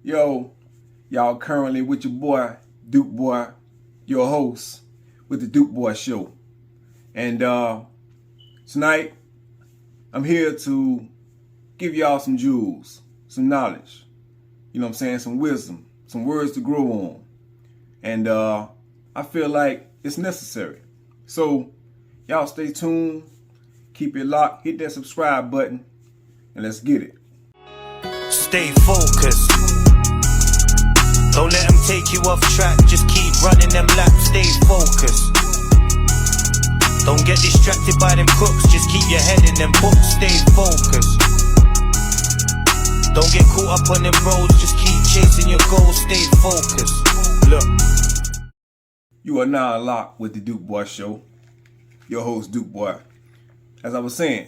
Yo, y'all currently with your boy, Duke Boi, your host with the Duke Boi Show. And tonight, I'm here to give y'all some jewels, some knowledge, you know what I'm saying, some wisdom, some words to grow on. And I feel like it's necessary. So, y'all stay tuned, keep it locked, hit that subscribe button, and let's get it. Stay focused. Don't let them take you off track. Just keep running them laps. Stay focused. Don't get distracted by them crooks. Just keep your head in them books. Stay focused. Don't get caught up on them roads. Just keep chasing your goals. Stay focused. Look. You are now locked with the Duke Boi Show. Your host, Duke Boi. As I was saying,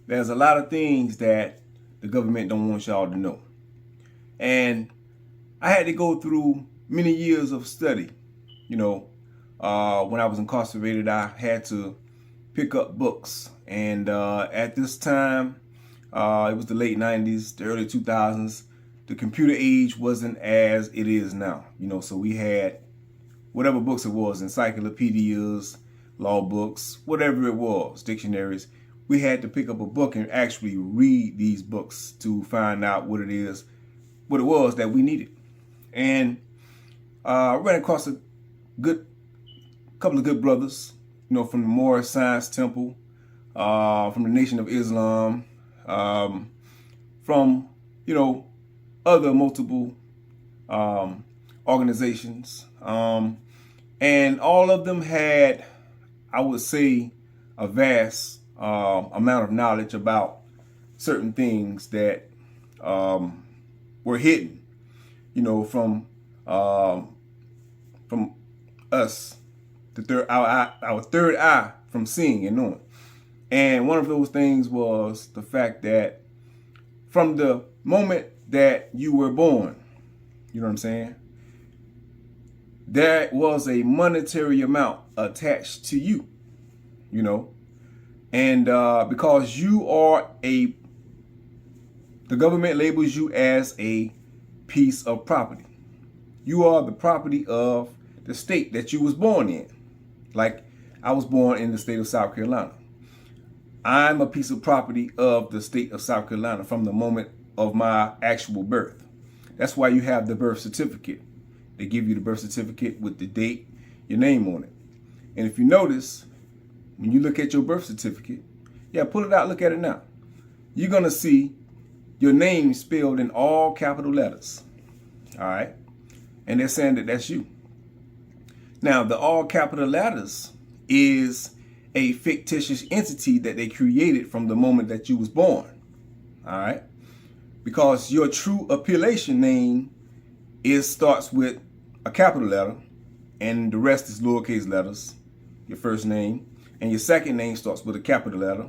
there's a lot of things that the government don't want y'all to know. And I had to go through many years of study. You know, when I was incarcerated, I had to pick up books. And at this time, it was the late 90s, the early 2000s. The computer age wasn't as it is now. You know, so we had whatever books it was, encyclopedias, law books, whatever it was, dictionaries. We had to pick up a book and actually read these books to find out what it was that we needed. And I ran across a couple of good brothers, you know, from the Moorish Science Temple, from the Nation of Islam, from, you know, other multiple organizations. And all of them had, I would say, a vast amount of knowledge about certain things that were hidden, you know, from us, our third eye from seeing and knowing. And one of those things was the fact that from the moment that you were born, you know what I'm saying, there was a monetary amount attached to you, you know. And because you are the government labels you as a piece of property. You are the property of the state that you was born in. Like I was born in the state of South Carolina. I'm a piece of property of the state of South Carolina from the moment of my actual birth. That's why you have the birth certificate. They give you the birth certificate with the date, your name on it. And if you notice, when you look at your birth certificate, pull it out, look at it now. You're going to see your name spelled in all capital letters. All right. And they're saying that that's you. Now, the all capital letters is a fictitious entity that they created from the moment that you was born. All right. Because your true appellation name starts with a capital letter and the rest is lowercase letters, your first name. And your second name starts with a capital letter,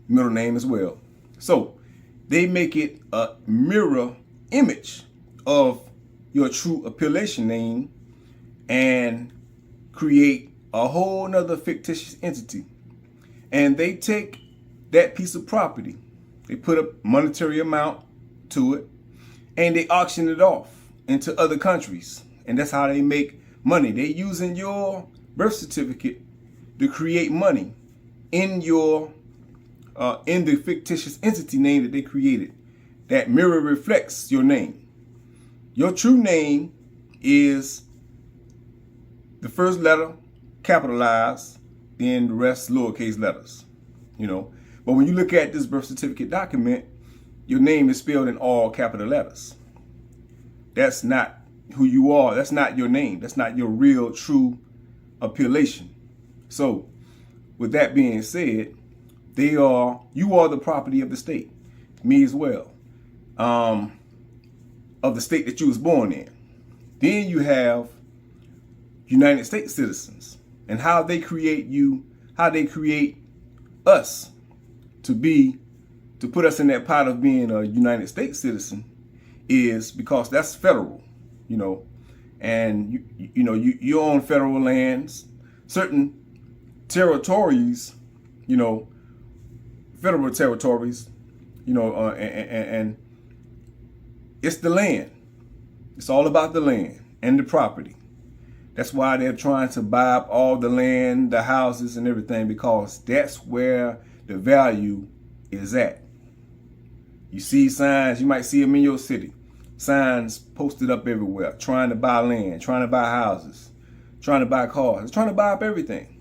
middle name as well. So they make it a mirror image of your true appellation name and create a whole nother fictitious entity. And they take that piece of property, they put a monetary amount to it, and they auction it off into other countries. And that's how they make money. They using your birth certificate to create money in your in the fictitious entity name that they created. That mirror reflects your name. Your true name is the first letter capitalized, then the rest lowercase letters. You know, but when you look at this birth certificate document, your name is spelled in all capital letters. That's not who you are. That's not your name. That's not your real true appellation. So, with that being said, you are the property of the state, me as well, of the state that you was born in. Then you have United States citizens and how they create us to put us in that pot of being a United States citizen is because that's federal, you know, and you own federal lands, certain territories, you know, federal territories, you know, and it's the land. It's all about the land and the property. That's why they're trying to buy up all the land, the houses and everything, because that's where the value is at. You see signs, you might see them in your city. Signs posted up everywhere, trying to buy land, trying to buy houses, trying to buy cars, trying to buy up everything.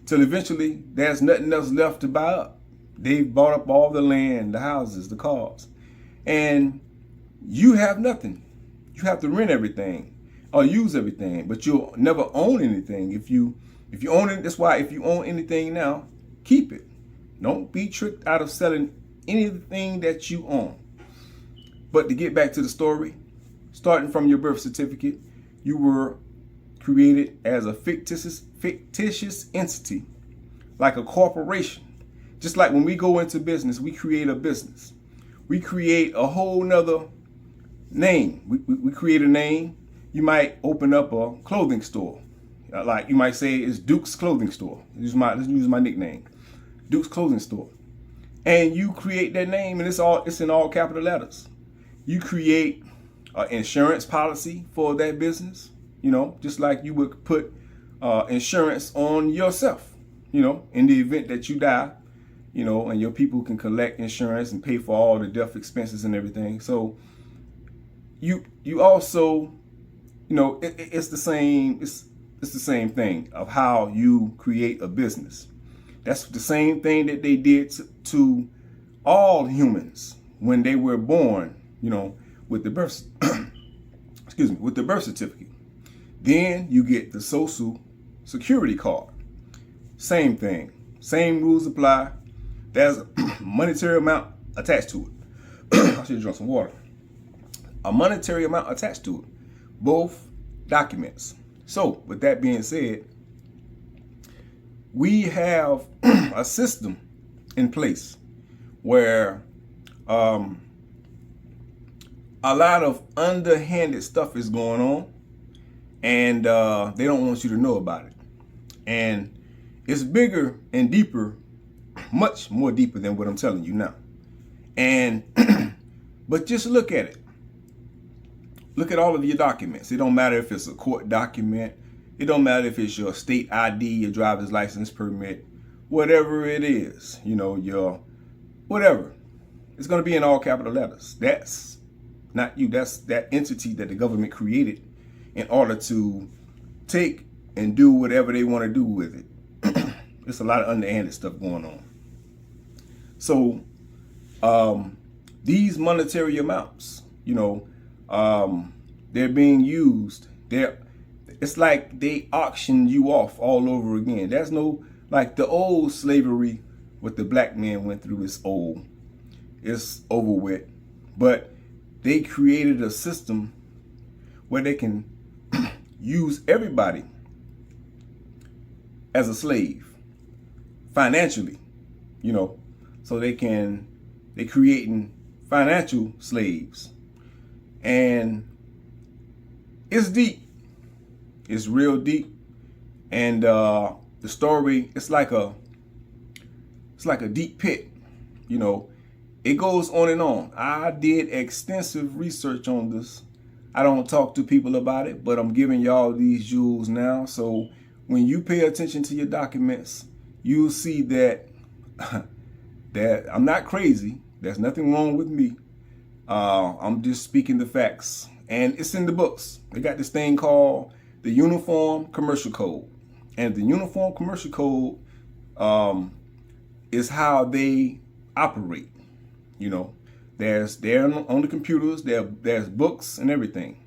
Till eventually there's nothing else left to buy up. They've bought up all the land, the houses, the cars. And you have nothing. You have to rent everything or use everything, but you'll never own anything. If you own it, that's why if you own anything now, keep it. Don't be tricked out of selling anything that you own. But to get back to the story, starting from your birth certificate, you were created as a fictitious entity, like a corporation. Just like when we go into business, we create a business. We create a whole nother name. We create a name. You might open up a clothing store. Like you might say it's Duke's Clothing Store. Let's use my nickname, Duke's Clothing Store. And you create that name, and it's in all capital letters. You create an insurance policy for that business, just like you would put insurance on yourself, in the event that you die, and your people can collect insurance and pay for all the death expenses and everything. So you also, it's the same thing of how you create a business. That's the same thing that they did to all humans when they were born, with the birth, with the birth certificate. Then you get the social security card. Same thing, same rules apply. There's a monetary amount attached to it. I should have drunk some water. A monetary amount attached to it. Both documents. So with that being said, we have a system in place where a lot of underhanded stuff is going on, and they don't want you to know about it. And it's bigger and deeper, much more deeper than what I'm telling you now. And but just look at it. Look at all of your documents. It don't matter if it's a court document. It don't matter if it's your state ID, your driver's license permit, whatever it is, your whatever. It's going to be in all capital letters. That's not you. That's that entity that the government created in order to take and do whatever they want to do with it. There's a lot of underhanded stuff going on. So these monetary amounts, they're being used. It's like they auctioned you off all over again. There's no, like the old slavery, what the black man went through is old. It's over with. But they created a system where they can use everybody as a slave financially, so they're creating financial slaves. And it's deep. It's real deep. And the story, it's like a deep pit. It goes on and on. I did extensive research on this. I don't talk to people about it, but I'm giving y'all these jewels now. So when you pay attention to your documents, you'll see that that I'm not crazy. There's nothing wrong with me. I'm just speaking the facts. And it's in the books. They got this thing called the Uniform Commercial Code. And the Uniform Commercial Code is how they operate. They're on the computers, there's books and everything.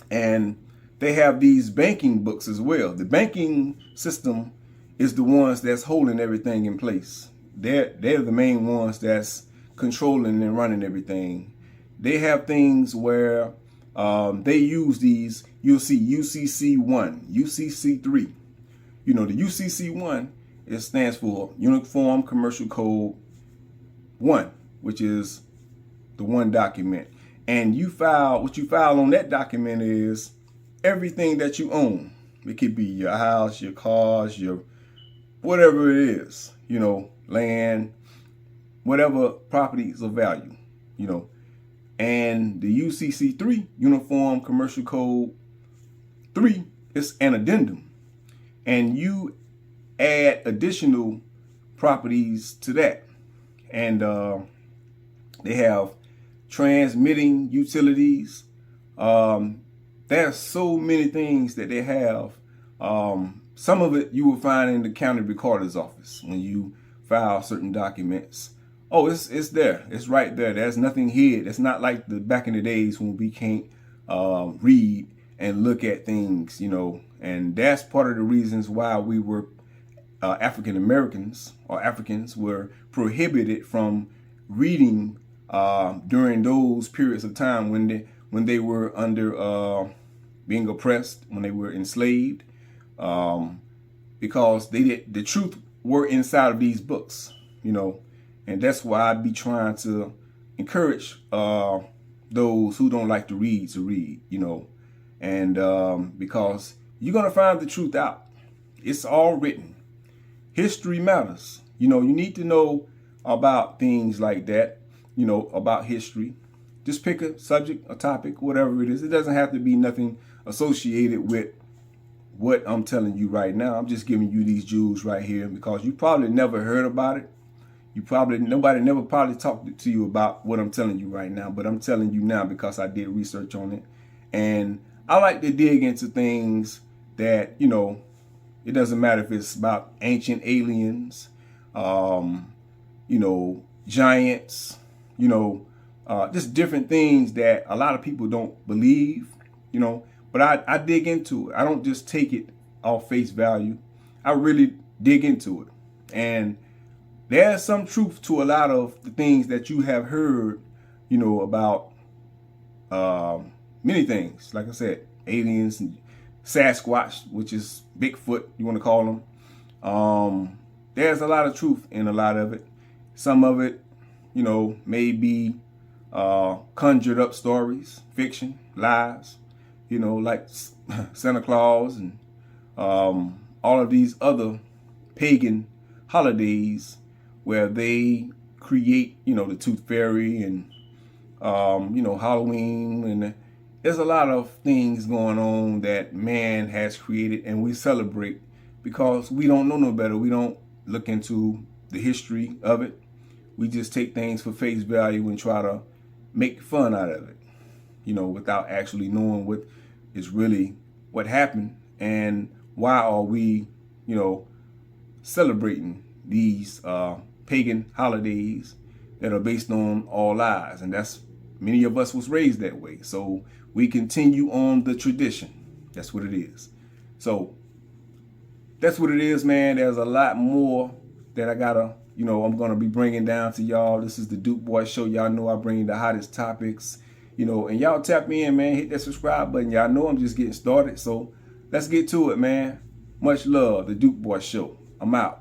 And they have these banking books as well. The banking system is the ones that's holding everything in place. They're the main ones that's controlling and running everything. They have things where they use these. You'll see UCC1, UCC3. The UCC1, it stands for Uniform Commercial Code 1, which is the one document. And what you file on that document is everything that you own. It could be your house, your cars, your whatever it is, land, whatever properties of value, And the UCC 3, Uniform Commercial Code 3, is an addendum. And you add additional properties to that. And they have transmitting utilities. There's so many things that they have. Some of it you will find in the county recorder's office when you file certain documents. Oh, it's there. It's right there. There's nothing hid. It's not like the back in the days when we can't read and look at things, you know. And that's part of the reasons why we were African Americans or Africans were prohibited from reading during those periods of time when they were under being oppressed, when they were enslaved, because the truth were inside of these books, you know. And that's why I'd be trying to encourage those who don't like to read, you know. And because you're going to find the truth out. It's all written. History matters. You know, you need to know about things like that, you know, about history. Just pick a subject, a topic, whatever it is. It doesn't have to be nothing associated with what I'm telling you right now. I'm just giving you these jewels right here because you probably never heard about it. Nobody never probably talked to you about what I'm telling you right now, but I'm telling you now because I did research on it. And I like to dig into things that, you know, it doesn't matter if it's about ancient aliens, you know, giants, you know, just different things that a lot of people don't believe, you know, but I dig into it. I don't just take it off face value. I really dig into it. And there's some truth to a lot of the things that you have heard, you know, about many things. Like I said, aliens and Sasquatch, which is Bigfoot, you want to call them. There's a lot of truth in a lot of it. Some of it, you know, may be conjured up stories, fiction, lies, you know, like Santa Claus and all of these other pagan holidays where they create, you know, the Tooth Fairy and, you know, Halloween. And there's a lot of things going on that man has created and we celebrate because we don't know no better. We don't look into the history of it. We just take things for face value and try to make fun out of it, you know, without actually knowing what is really what happened and why are we, you know, celebrating these pagan holidays that are based on all lies. And that's, many of us was raised that way. So we continue on the tradition. That's what it is. So that's what it is, man. There's a lot more that I gotta, you know, I'm gonna be bringing down to y'all. This is the Duke Boi Show. Y'all know I bring the hottest topics, you know, and y'all tap in, man. Hit that subscribe button. Y'all know I'm just getting started. So let's get to it, man. Much love. The Duke Boi Show. I'm out.